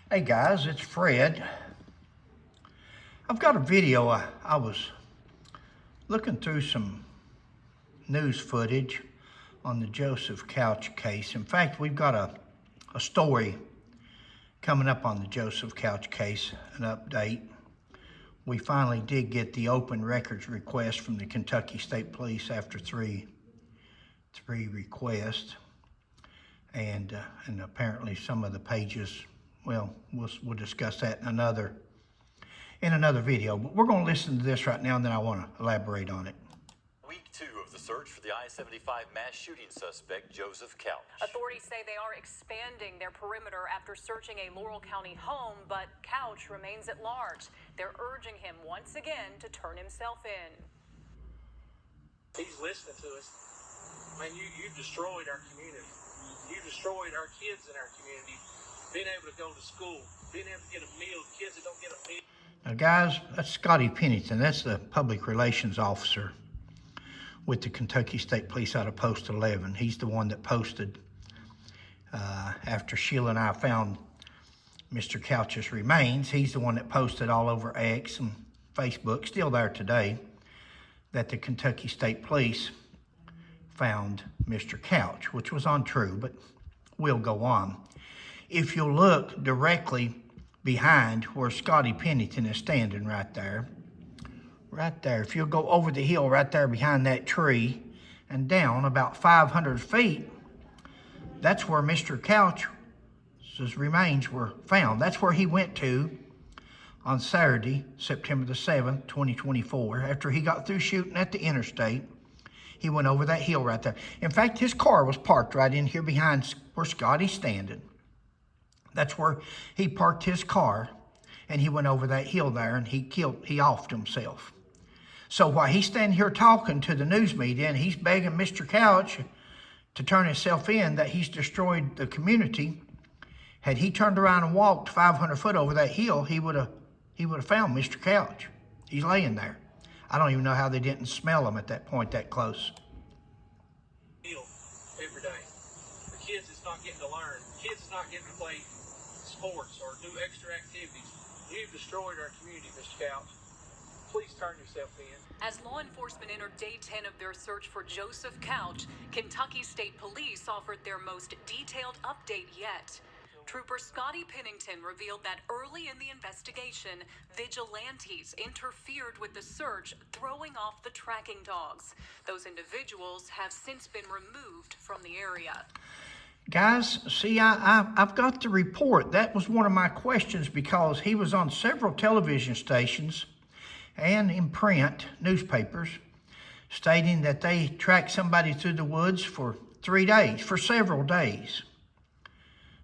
Hey guys, it's Fred. I've got a video. I was looking through some news footage on the Joseph Couch case. In fact, we've got a story coming up on the Joseph Couch case, an update. We finally did get the open records request from the Kentucky State Police after three requests, and apparently some of the pages. Well, we'll discuss that in another video. But we're going to listen to this right now, and then I want to elaborate on it. Week 2 of the search for the I-75 mass shooting suspect, Joseph Couch. Authorities say they are expanding their perimeter after searching a Laurel County home, but Couch remains at large. They're urging him once again to turn himself in. He's listening to us. Man, you destroyed our community. You destroyed our kids in our community. Being able to go to school, being able to get a meal, kids that don't get a meal. Now guys, that's Scotty Pennington. That's the public relations officer with the Kentucky State Police out of Post 11. He's the one that posted, after Sheila and I found Mr. Couch's remains, he's the one that posted all over X and Facebook, still there today, that the Kentucky State Police found Mr. Couch, which was untrue, but we'll go on. If you look directly behind where Scotty Pennington is standing right there, if you'll go over the hill right there behind that tree and down about 500 feet, that's where Mr. Couch's remains were found. That's where he went to on Saturday, September the 7th, 2024. After he got through shooting at the interstate, he went over that hill right there. In fact, his car was parked right in here behind where Scotty's standing. That's where he parked his car, and he went over that hill there, and he offed himself. So while he's standing here talking to the news media, and he's begging Mr. Couch to turn himself in, that he's destroyed the community, had he turned around and walked 500 foot over that hill, he would have found Mr. Couch. He's laying there. I don't even know how they didn't smell him at that point that close. Every day. The kids is not getting to learn. The kids is not getting to play sports or do extra activities. You've destroyed our community, Mr. Couch. Please turn yourself in. As law enforcement entered day 10 of their search for Joseph Couch, Kentucky State Police offered their most detailed update yet. Trooper Scotty Pennington revealed that early in the investigation, vigilantes interfered with the search, throwing off the tracking dogs. Those individuals have since been removed from the area. Guys, see, I've got the report. That was one of my questions, because he was on several television stations and in print newspapers stating that they tracked somebody through the woods for 3 days, for several days.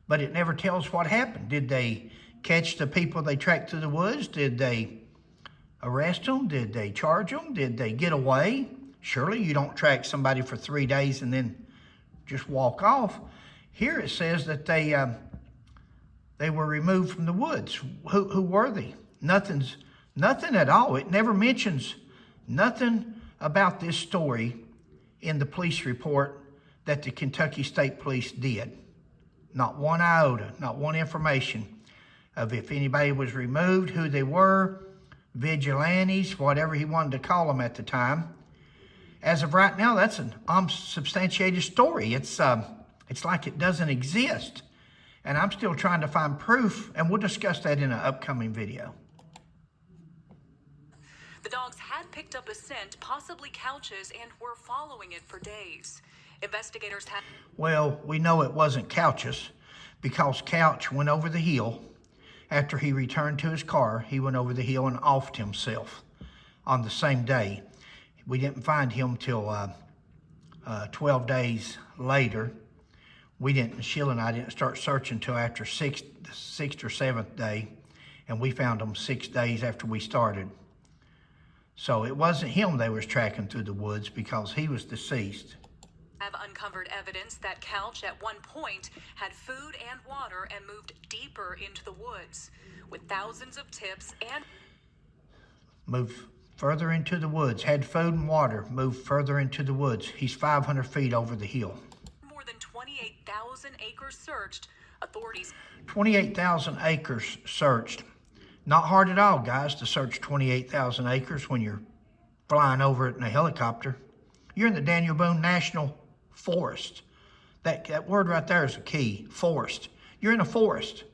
But it never tells what happened. Did they catch the people they tracked through the woods? Did they arrest them? Did they charge them? Did they get away? Surely you don't track somebody for 3 days and then just walk off. Here it says that they were removed from the woods. Who were they? Nothing at all. It never mentions nothing about this story in the police report that the Kentucky State Police did. Not one iota, not one information of if anybody was removed, who they were, vigilantes, whatever he wanted to call them at the time. As of right now, that's an unsubstantiated story. It's like it doesn't exist. And I'm still trying to find proof, and we'll discuss that in an upcoming video. The dogs had picked up a scent, possibly Couch's, and were following it for days. Investigators had... Well, we know it wasn't Couch's, because Couch went over the hill. After he returned to his car, he went over the hill and offed himself on the same day. We didn't find him till 12 days later. Sheila and I didn't start searching until after the sixth or seventh day, and we found him 6 days after we started. So it wasn't him they was tracking through the woods, because he was deceased. Have uncovered evidence that Couch at one point had food and water and moved deeper into the woods. With thousands of tips and... Moved further into the woods, had food and water, moved further into the woods. He's 500 feet over the hill. More than 28,000 acres searched, Authorities 28,000 acres searched. Not hard at all, guys, to search 28,000 acres when you're flying over it in a helicopter. You're in the Daniel Boone National Forest. That word right there is a key, forest. You're in a forest.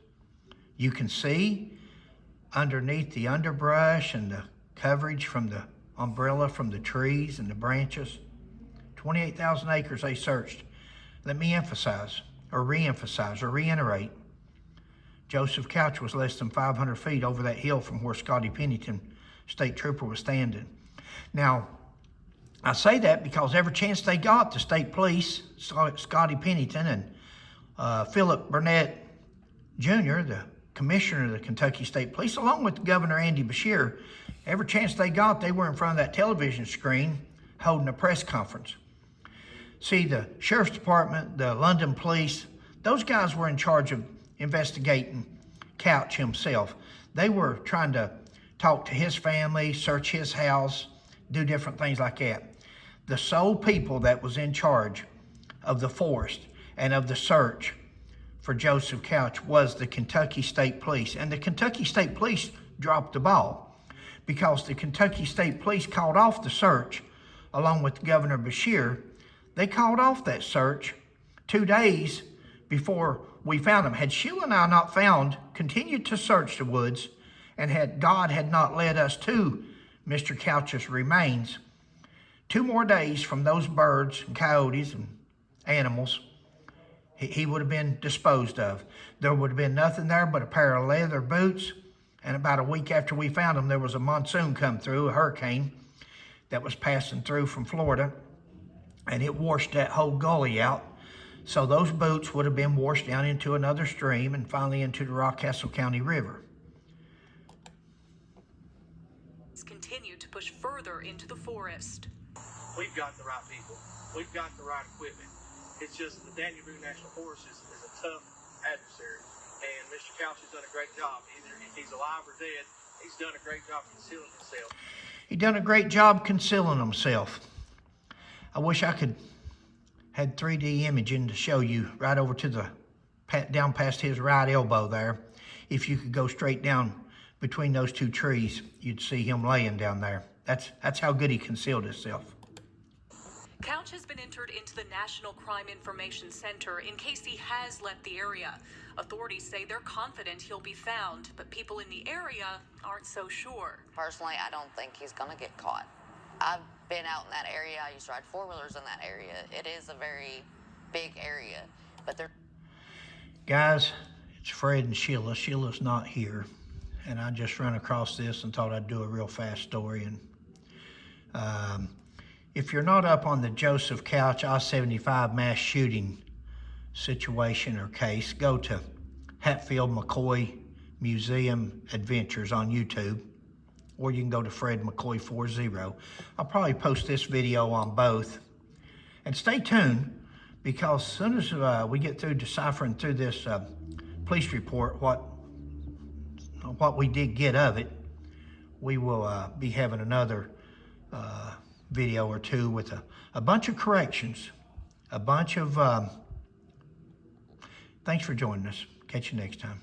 You can see underneath the underbrush and the coverage from the umbrella from the trees and the branches. 28,000 acres they searched. Let me emphasize, or re-emphasize, or reiterate. Joseph Couch was less than 500 feet over that hill from where Scotty Pennington, state trooper, was standing. Now, I say that because every chance they got, the state police, Scotty Pennington and Philip Burnett Jr., the commissioner of the Kentucky State Police, along with Governor Andy Beshear, every chance they got, they were in front of that television screen holding a press conference. See, the Sheriff's Department, the London Police, those guys were in charge of investigating Couch himself. They were trying to talk to his family, search his house, do different things like that. The sole people that was in charge of the forest and of the search for Joseph Couch was the Kentucky State Police. And the Kentucky State Police dropped the ball because the Kentucky State Police called off the search along with Governor Beshear. They called off that search 2 days before we found him. Had Sheila and I not continued to search the woods, and had God had not led us to Mr. Couch's remains, 2 more days from those birds and coyotes and animals, he would have been disposed of. There would have been nothing there but a pair of leather boots, and about a week after we found him, there was a monsoon come through, a hurricane that was passing through from Florida, and it washed that whole gully out. So those boots would have been washed down into another stream and finally into the Rockcastle County River. continue to push further into the forest. We've got the right people. We've got the right equipment. It's just the Daniel Boone National Forest is a tough adversary. And Mr. Couch has done a great job. Either if he's alive or dead, he's done a great job concealing himself. He done a great job concealing himself. I wish I could had 3D imaging to show you right over to the down past his right elbow there. If you could go straight down between those two trees, you'd see him laying down there. That's how good he concealed himself. Couch has been entered into the National Crime Information Center in case he has left the area. Authorities say they're confident he'll be found, but people in the area aren't so sure. Personally, I don't think he's going to get caught. I've been out in that area. I used to ride four-wheelers in that area. It is a very big area, but they're... Guys, it's Fred and Sheila. Sheila's not here, and I just ran across this and thought I'd do a real fast story. And if you're not up on the Joseph Couch I-75 mass shooting situation or case, go to Hatfield McCoy Museum Adventures on YouTube, or you can go to Fred McCoy 40. I'll probably post this video on both. And stay tuned, because as soon as we get through deciphering through this police report, what we did get of it, we will be having another video or two with a bunch of corrections, a bunch of... Thanks for joining us. Catch you next time.